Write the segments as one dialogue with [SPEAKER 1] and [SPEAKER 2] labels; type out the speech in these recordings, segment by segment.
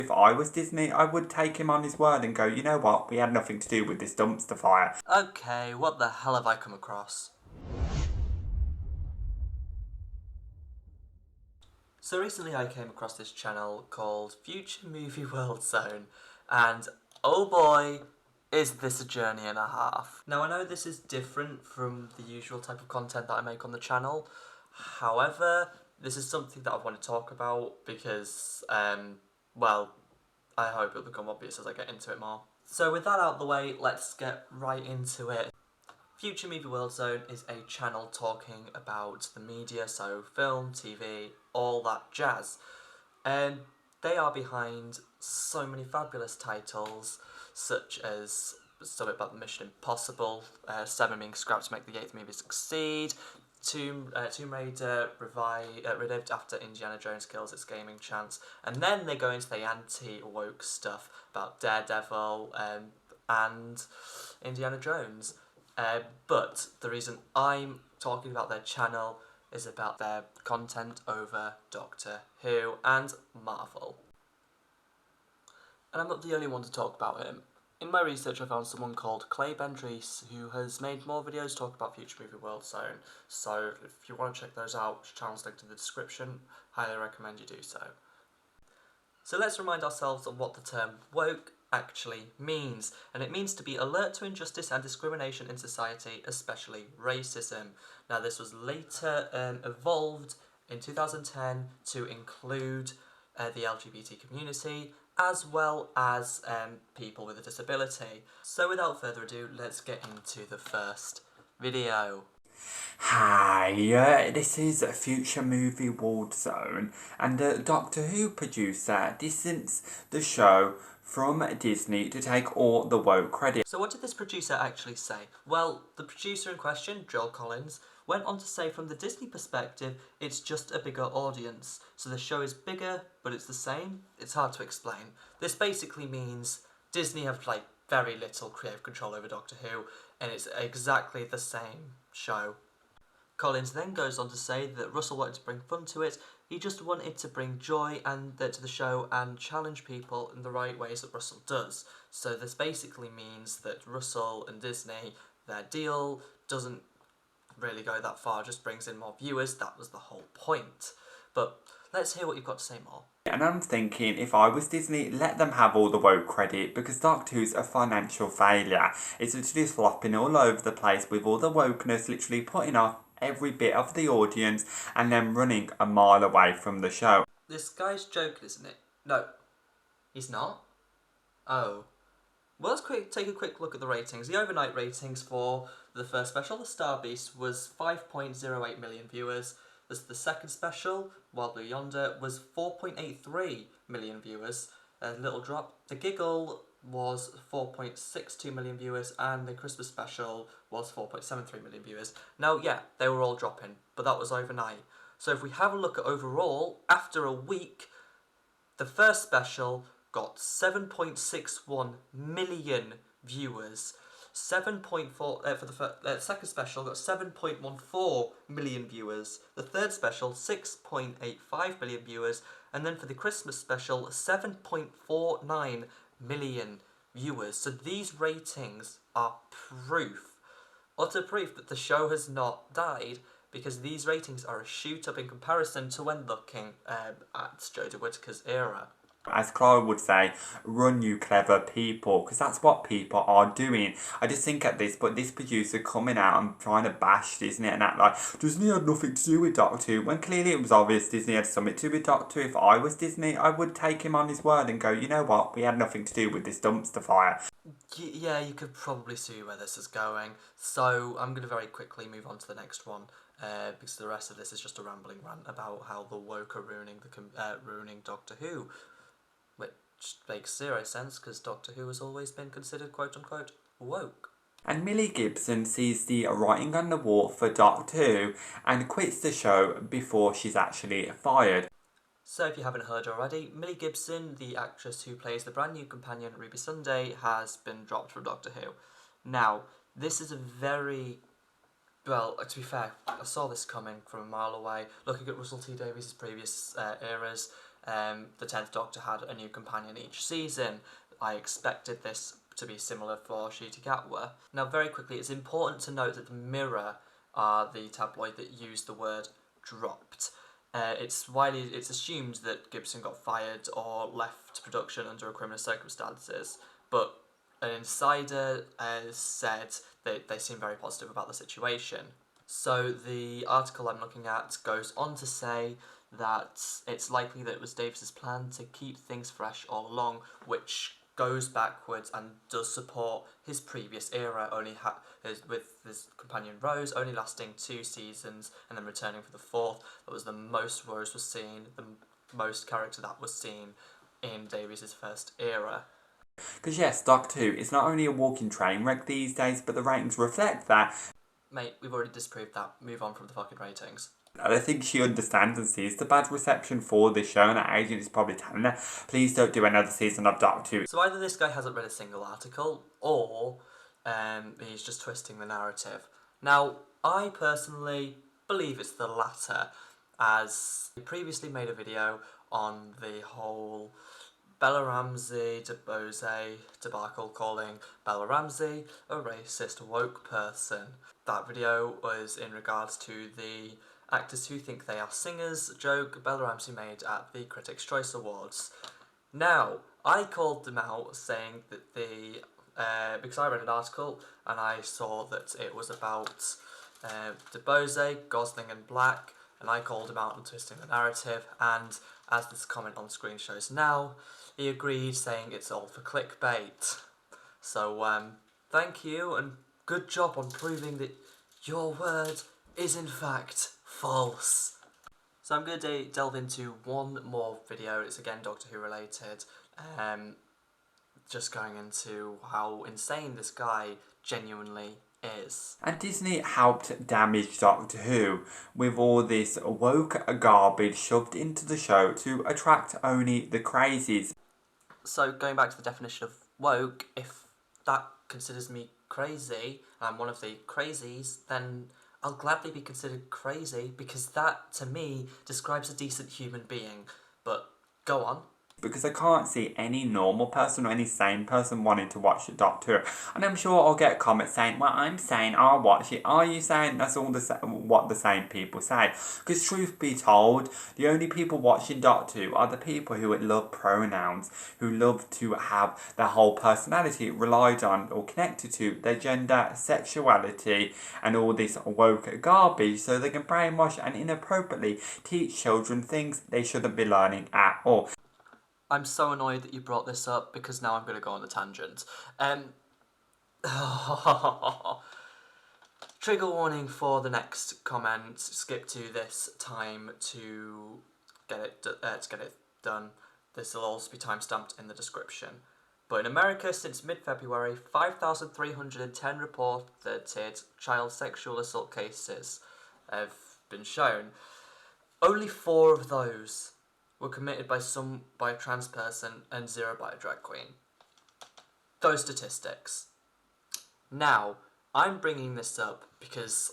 [SPEAKER 1] If I was Disney, I would take him on his word and go, you know what, we had nothing to do with this dumpster fire.
[SPEAKER 2] Okay, what the hell have I come across? So recently I came across this channel called Future Movie World Zone, and oh boy, is this a journey and a half. Now I know this is different from the usual type of content that I make on the channel, however, this is something that I want to talk about because, well, I hope it'll become obvious as I get into it more. So with that out of the way, let's get right into it. Future Movie World Zone is a channel talking about the media, so film, TV, all that jazz. And they are behind so many fabulous titles, such as something about Mission Impossible, 7 being scrapped to make the 8th movie succeed, Tomb Raider revived after Indiana Jones kills its gaming chance, and then they go into the anti-woke stuff about Daredevil and Indiana Jones. But the reason I'm talking about their channel is about their content over Doctor Who and Marvel. And I'm not the only one to talk about him. In my research I found someone called ClayBenTreece who has made more videos talking about Future Movie World Zone, so if you want to check those out, his channel's linked in the description, highly recommend you do so. So let's remind ourselves of what the term woke actually means, and it means to be alert to injustice and discrimination in society, especially racism. Now this was later evolved in 2010 to include the LGBT community, as well as people with a disability. So without further ado, let's get into the first video.
[SPEAKER 1] Hi, this is Future Movie World Zone, and Doctor Who producer distanced the show from Disney to take all the woke credit.
[SPEAKER 2] So what did this producer actually say? Well, the producer in question, Joel Collins, went on to say from the Disney perspective, it's just a bigger audience. So the show is bigger, but it's the same? It's hard to explain. This basically means Disney have very little creative control over Doctor Who, and it's exactly the same show. Collins then goes on to say that Russell wanted to bring fun to it, he just wanted to bring joy to the show and challenge people in the right ways that Russell does. So this basically means that Russell and Disney, their deal doesn't really go that far, just brings in more viewers, that was the whole point. But let's hear what you've got to say more.
[SPEAKER 1] And I'm thinking, if I was Disney, let them have all the woke credit, because Doctor Who's a financial failure. It's literally flopping all over the place with all the wokeness literally putting off every bit of the audience and then running a mile away from the show.
[SPEAKER 2] This guy's joking, isn't it? No, he's not. Oh. Well, let's take a quick look at the ratings. The overnight ratings for the first special, The Star Beast, was 5.08 million viewers. The second special, Wild Blue Yonder, was 4.83 million viewers. A little drop. The Giggle was 4.62 million viewers, and the Christmas special was 4.73 million viewers. Now, yeah, they were all dropping, but that was overnight. So if we have a look at overall, after a week, the first special got 7.61 million viewers. 7.4 for the second special got 7.14 million viewers. The third special 6.85 million viewers, and then for the Christmas special 7.49 million viewers. So these ratings are utter proof that the show has not died, because these ratings are a shoot up in comparison to when looking at Jodie Whittaker's era.
[SPEAKER 1] As Clara would say, run you clever people, because that's what people are doing. I just think at this, but this producer coming out and trying to bash Disney and act like Disney had nothing to do with Doctor Who, when clearly it was obvious Disney had something to do with Doctor Who. If I was Disney, I would take him on his word and go, you know what, we had nothing to do with this dumpster fire.
[SPEAKER 2] Yeah, you could probably see where this is going, so I'm going to very quickly move on to the next one, because the rest of this is just a rambling rant about how the woke are ruining Doctor Who, which makes zero sense, because Doctor Who has always been considered quote-unquote woke.
[SPEAKER 1] And Millie Gibson sees the writing on the wall for Doctor Who and quits the show before she's actually fired.
[SPEAKER 2] So if you haven't heard already, Millie Gibson, the actress who plays the brand new companion Ruby Sunday, has been dropped from Doctor Who. Now, this is a very... Well, to be fair, I saw this coming from a mile away, looking at Russell T Davies' previous eras, the 10th Doctor had a new companion each season. I expected this to be similar for Ncuti Gatwa. Now, very quickly, it's important to note that the Mirror are the tabloid that used the word dropped. It's assumed that Gibson got fired or left production under criminal circumstances, but an insider said that they seem very positive about the situation. So the article I'm looking at goes on to say that it's likely that it was Davis's plan to keep things fresh all along, which goes backwards and does support his previous era, with his companion Rose only lasting 2 seasons and then returning for the 4th. That was the most Rose was seen, the most character that was seen in Davies's first era.
[SPEAKER 1] Because yes, Doctor Who is not only a walking train wreck these days, but the ratings reflect that.
[SPEAKER 2] Mate, we've already disproved that. Move on from the fucking ratings.
[SPEAKER 1] And I think she understands and sees the bad reception for this show, and her agent is probably telling her, please don't do another season of Doctor Who.
[SPEAKER 2] So either this guy hasn't read a single article, or he's just twisting the narrative. Now, I personally believe it's the latter, as he previously made a video on the whole Bella Ramsey DeBose debacle, calling Bella Ramsey a racist woke person. That video was in regards to the actors who think they are singers joke Bella Ramsey made at the Critics' Choice Awards. Now, I called them out saying that because I read an article and I saw that it was about DeBose, Gosling and Black, and I called him out on twisting the narrative, and as this comment on screen shows now, he agreed, saying it's all for clickbait. So, thank you, and good job on proving that your word is in fact false. So I'm going to delve into one more video. It's again Doctor Who related. Just going into how insane this guy genuinely is.
[SPEAKER 1] And Disney helped damage Doctor Who with all this woke garbage shoved into the show to attract only the crazies.
[SPEAKER 2] So going back to the definition of woke, if that considers me crazy, and I'm one of the crazies, then I'll gladly be considered crazy, because that, to me, describes a decent human being. But, go on.
[SPEAKER 1] Because I can't see any normal person or any sane person wanting to watch Doctor Who. And I'm sure I'll get comments saying, well, I'm saying I'll watch it. Are you saying that's all what the same people say? Because truth be told, the only people watching Doctor Who are the people who love pronouns, who love to have their whole personality relied on or connected to their gender, sexuality, and all this woke garbage, so they can brainwash and inappropriately teach children things they shouldn't be learning at all.
[SPEAKER 2] I'm so annoyed that you brought this up, because now I'm going to go on a tangent. Trigger warning for the next comment. Skip to this time to get it done. This will also be timestamped in the description. But in America, since mid-February, 5,310 reported child sexual assault cases have been shown. Only 4 of those were committed by a trans person and 0 by a drag queen. Those statistics. Now, I'm bringing this up because,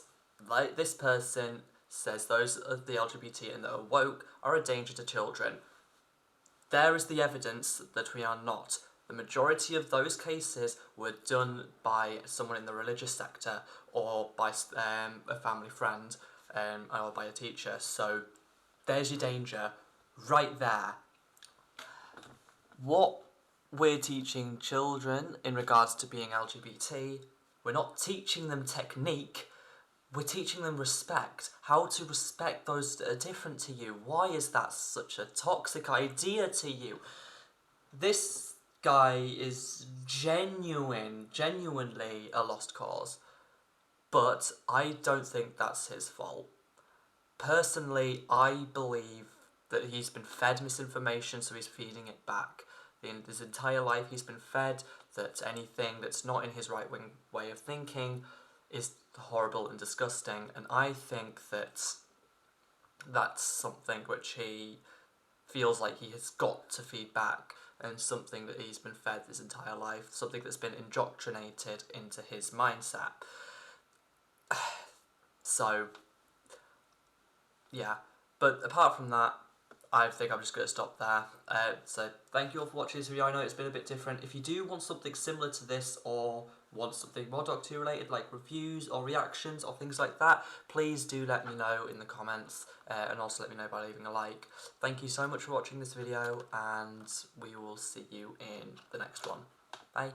[SPEAKER 2] like, this person says those of the LGBT and that are woke are a danger to children. There is the evidence that we are not. The majority of those cases were done by someone in the religious sector, or by a family friend, or by a teacher. So there's your danger right there. What we're teaching children in regards to being LGBT, we're not teaching them technique, we're teaching them respect. How to respect those that are different to you. Why is that such a toxic idea to you? This guy is genuinely a lost cause, but I don't think that's his fault. Personally, I believe that he's been fed misinformation, so he's feeding it back. In his entire life, he's been fed that anything that's not in his right-wing way of thinking is horrible and disgusting, and I think that that's something which he feels like he has got to feed back, and something that he's been fed his entire life, something that's been indoctrinated into his mindset. So, yeah. But apart from that, I think I'm just going to stop there. So thank you all for watching this video. I know it's been a bit different. If you do want something similar to this, or want something more Doctor Who related, like reviews or reactions or things like that, please do let me know in the comments, and also let me know by leaving a like. Thank you so much for watching this video, and we will see you in the next one. Bye.